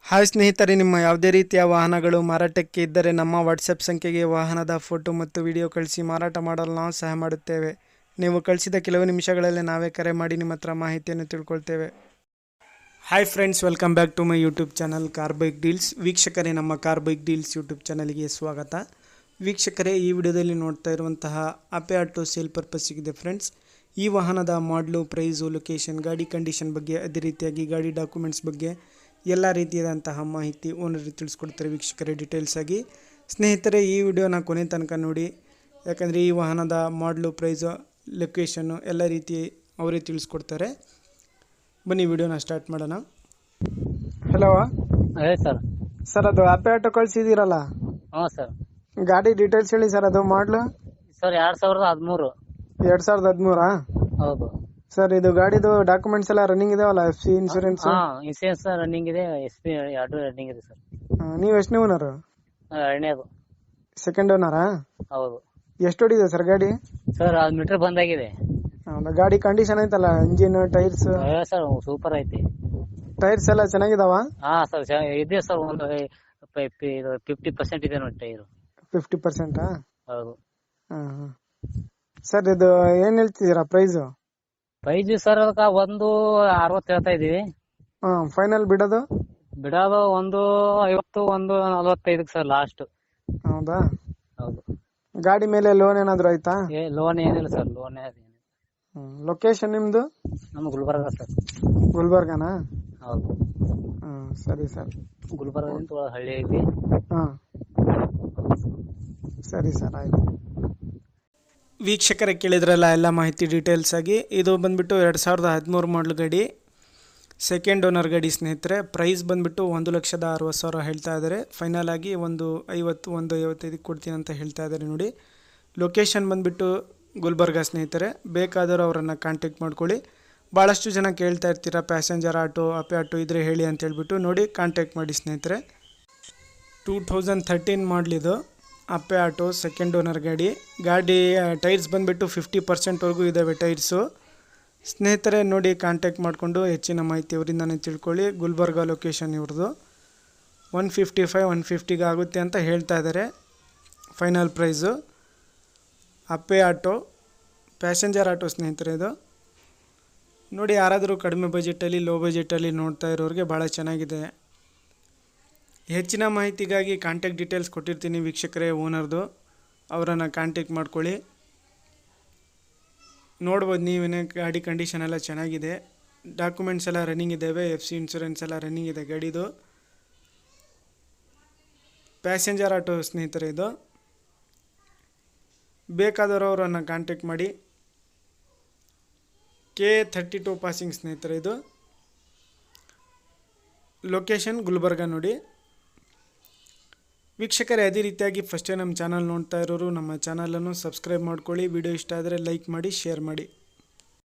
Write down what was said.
Hi ಸ್ನೇಹಿತರೆ, ನಿಮ್ಮ ಯಾವುದೇ ರೀತಿಯ ವಾಹನಗಳು ಮಾರಾಟಕ್ಕೆ ಇದ್ದರೆ ನಮ್ಮ ವಾಟ್ಸಪ್ ಸಂಖ್ಯೆಗೆ ವಾಹನದ ಫೋಟೋ ಮತ್ತು ವಿಡಿಯೋ ಕಳಿಸಿ ಮಾರಾಟ ಮಾಡಲು ನಾವು ಸಹಾಯ ಮಾಡುತ್ತೇವೆ. ನೀವು ಕಳಿಸಿದ ಕೆಲವು ನಿಮಿಷಗಳಲ್ಲಿ ನಾವೇ ಕರೆ ಮಾಡಿ ನಿಮ್ಮ ಹತ್ರ ಮಾಹಿತಿಯನ್ನು ತಿಳ್ಕೊಳ್ತೇವೆ. Hi friends, welcome back to my YouTube channel car bike deals. ವೀಕ್ಷಕರೇ, ನಮ್ಮ ಕಾರ್ ಬೈಕ್ ಡೀಲ್ಸ್ ಯೂಟ್ಯೂಬ್ ಚಾನಲ್ಗೆ ಸ್ವಾಗತ. ವೀಕ್ಷಕರೇ, ಈ ವಿಡಿಯೋದಲ್ಲಿ ನೋಡ್ತಾ ಇರುವಂತಹ ಅಪೆ ಆಟೋ ಸೇಲ್ ಪರ್ಪಸ್ಸಿಗಿದೆ ಫ್ರೆಂಡ್ಸ್. ಈ ವಾಹನದ ಮಾಡಲು, ಪ್ರೈಸು, ಲೊಕೇಶನ್, ಗಾಡಿ ಕಂಡೀಷನ್ ಬಗ್ಗೆ, ಅದೇ ರೀತಿಯಾಗಿ ಗಾಡಿ ಡಾಕ್ಯುಮೆಂಟ್ಸ್ ಬಗ್ಗೆ ಎಲ್ಲ ರೀತಿಯಾದಂತಹ ಮಾಹಿತಿ ಓನರಿಗೆ ತಿಳಿಸ್ಕೊಡ್ತಾರೆ ವೀಕ್ಷಕರೇ ಡೀಟೇಲ್ಸ್ ಆಗಿ. ಸ್ನೇಹಿತರೆ, ಈ ವಿಡಿಯೋನ ಕೊನೆ ತನಕ ನೋಡಿ, ಯಾಕಂದರೆ ಈ ವಾಹನದ ಮಾಡಲು, ಪ್ರೈಸು, ಲೊಕೇಶನ್ನು ಎಲ್ಲ ರೀತಿ ಅವರೇ ತಿಳಿಸ್ಕೊಡ್ತಾರೆ. ಬನ್ನಿ ವಿಡಿಯೋನ ಸ್ಟಾರ್ಟ್ ಮಾಡೋಣ. ಹಲೋ ಸರ್, ಅದು ಅಪೆ ಆಟೋ ಕಳಿಸಿದ್ದೀರಲ್ಲ, ಹಾಂ ಸರ್. ಗಾಡಿ ಡೀಟೇಲ್ಸ್ ಹೇಳಿ ಸರ್. ಅದು ಮಾಡಲು ಸರ್ 2013. 2013? ಹೌದು ಸರ್, ಇದು ಗಾಡಿದು ಡಾಕ್ಯುಮೆಂಟ್ಸ್ ಎಲ್ಲ ರನ್ನಿಂಗ್ ಇದಾವಲ್ಲ? F C, insurance? Insurance running ಇದೆ, SP ಎರಡು ರನ್ನಿಂಗ್ ಇದೆ ಸರ್. ನೀವು ಎಷ್ಟನೇ ಓನರು? ಎರಡನೇದು. ಸೆಕೆಂಡ್ ಓನರಾ? ಹೌದು ಎಷ್ಟು ಹೊಡಿದೆ ಸರ್ ಗಾಡಿ? ಸರ್, ಅದು ಮೀಟರ್ ಬಂದಾಗಿದೆ. ಹೌದಾ? ಗಾಡಿ ಕಂಡೀಷನ್ ಐತಲ್ಲ, ಇಂಜಿನ್, ಟೈರ್ಸ್? ಸರ್ ಸೂಪರ್ ಐತಿ. ಟೈರ್ಸ್ ಎಲ್ಲ ಚೆನ್ನಾಗಿದಾವ? ಹಾ ಸರ್, ಇದೆ ಸರ್. ಒಂದು 50% ಇದೆ ನೋಡಿ ಟೈರು. 50%? ಹೌದು. ಸರ್, ಇದು ಏನ್ ಹೇಳ್ತಿದ್ದೀರಾ ಪ್ರೈಸು? ಪ್ರೈಸ್ ಸರ್ ಅದಕ್ಕೆ 1.60 ಹೇಳ್ತಾ ಇದೀವಿ. ಫೈನಲ್ ಬಿಡೋದು ಒಂದು 50, 1.45 ಸರ್ ಲಾಸ್ಟ್. ಹೌದಾ? ಹೌದು. ಗಾಡಿ ಮೇಲೆ ಲೋನ್ ಏನಾದ್ರು ಆಯ್ತಾ? ಲೋನ್ ಏನಿಲ್ಲ ಸರ್, ಲೋನ್ ಲೊಕೇಶನ್ ನಿಮ್ದು? ನಮ್ಮ ಗುಲ್ಬರ್ಗ ಸರ್. ಗುಲ್ಬರ್ಗನಾ? ಹೌದು. ಸರಿ ಸರ್. ಗುಲ್ಬರ್ಗದಿಂದ ಹಳ್ಳಿ ಐತಿ. ಸರಿ ಸರ್, ಆಯ್ತು. ವೀಕ್ಷಕರೇ, ಕೇಳಿದ್ರಲ್ಲ ಎಲ್ಲ ಮಾಹಿತಿ ಡೀಟೇಲ್ಸ್ ಆಗಿ. ಇದು ಬಂದ್ಬಿಟ್ಟು 2013 ಮಾಡಲ್ ಗಾಡಿ, ಸೆಕೆಂಡ್ ಓನರ್ ಗಾಡಿ ಸ್ನೇಹಿತರೆ. ಪ್ರೈಸ್ ಬಂದ್ಬಿಟ್ಟು 1,60,000 ಹೇಳ್ತಾ ಇದ್ದಾರೆ. ಫೈನಲ್ ಆಗಿ 1,50,155 ಕೊಡ್ತೀನಿ ಅಂತ ಹೇಳ್ತಾ ಇದ್ದಾರೆ ನೋಡಿ. ಲೊಕೇಶನ್ ಬಂದ್ಬಿಟ್ಟು ಗುಲ್ಬರ್ಗ ಸ್ನೇಹಿತರೆ. ಬೇಕಾದರೂ ಅವರನ್ನು ಕಾಂಟ್ಯಾಕ್ಟ್ ಮಾಡ್ಕೊಳ್ಳಿ. ಭಾಳಷ್ಟು ಜನ ಕೇಳ್ತಾ ಇರ್ತೀರ ಪ್ಯಾಸೆಂಜರ್ ಆಟೋ, ಅಪೆ ಆಟೋ ಇದ್ರೆ ಹೇಳಿ ಅಂತ ಹೇಳ್ಬಿಟ್ಟು. ನೋಡಿ, ಕಾಂಟ್ಯಾಕ್ಟ್ ಮಾಡಿ ಸ್ನೇಹಿತರೆ. 2013 ಮಾಡಲಿದು ಅಪೆ ಆಟೋ, ಸೆಕೆಂಡ್ ಓನರ್ ಗಾಡಿ. ಟೈರ್ಸ್ ಬಂದುಬಿಟ್ಟು 50%ವರೆಗೂ ಇದ್ದಾವೆ ಟೈರ್ಸು ಸ್ನೇಹಿತರೆ. ನೋಡಿ, ಕಾಂಟ್ಯಾಕ್ಟ್ ಮಾಡಿಕೊಂಡು ಹೆಚ್ಚಿನ ಮಾಹಿತಿ ಅವರಿಂದನೇ ತಿಳ್ಕೊಳ್ಳಿ. ಗುಲ್ಬರ್ಗ ಲೊಕೇಶನ್ ಇವ್ರದ್ದು. 155, 150 ಆಗುತ್ತೆ ಅಂತ ಹೇಳ್ತಾ ಇದ್ದಾರೆ final price. Ape auto, passenger auto ಸ್ನೇಹಿತರೆ ಇದು. ನೋಡಿ, ಯಾರಾದರೂ ಕಡಿಮೆ ಬಜೆಟಲ್ಲಿ, ಲೋ ಬಜೆಟಲ್ಲಿ ನೋಡ್ತಾ ಇರೋರಿಗೆ ಭಾಳ ಚೆನ್ನಾಗಿದೆ. ಹೆಚ್ಚಿನ ಮಾಹಿತಿಗಾಗಿ ಕಾಂಟ್ಯಾಕ್ಟ್ ಡೀಟೇಲ್ಸ್ ಕೊಟ್ಟಿರ್ತೀನಿ ವೀಕ್ಷಕರೇ ಓನರ್ದು. ಅವರನ್ನು ಕಾಂಟ್ಯಾಕ್ಟ್ ಮಾಡ್ಕೊಳ್ಳಿ. ನೋಡ್ಬೋದು ನೀವೇ, ಗಾಡಿ ಕಂಡೀಷನ್ ಎಲ್ಲ ಚೆನ್ನಾಗಿದೆ. ಡಾಕ್ಯುಮೆಂಟ್ಸ್ ಎಲ್ಲ ರನ್ನಿಂಗ್ ಇದ್ದಾವೆ. FC, ಇನ್ಶೂರೆನ್ಸ್ ಎಲ್ಲ ರನ್ನಿಂಗ್ ಇದೆ ಗಾಡಿದು. ಪ್ಯಾಸೆಂಜರ್ ಆಟೋ ಸ್ನೇಹಿತರೆ ಇದು. ಬೇಕಾದವರು ಅವರನ್ನು ಕಾಂಟ್ಯಾಕ್ಟ್ ಮಾಡಿ. K32 ಪಾಸಿಂಗ್ ಸ್ನೇಹಿತರೆ ಇದು. ಲೊಕೇಶನ್ ಗುಲ್ಬರ್ಗ ನೋಡಿ. ವೀಕ್ಷಕರೇ, ಅದೇ ರೀತಿಯಾಗಿ ಫಸ್ಟೇ ನಮ್ಮ ಚಾನಲ್ ನೋಡ್ತಾ ಇರೋರು ನಮ್ಮ ಚಾನಲನ್ನು ಸಬ್ಸ್ಕ್ರೈಬ್ ಮಾಡ್ಕೊಳ್ಳಿ. ವಿಡಿಯೋ ಇಷ್ಟ ಆದರೆ ಲೈಕ್ ಮಾಡಿ, ಶೇರ್ ಮಾಡಿ.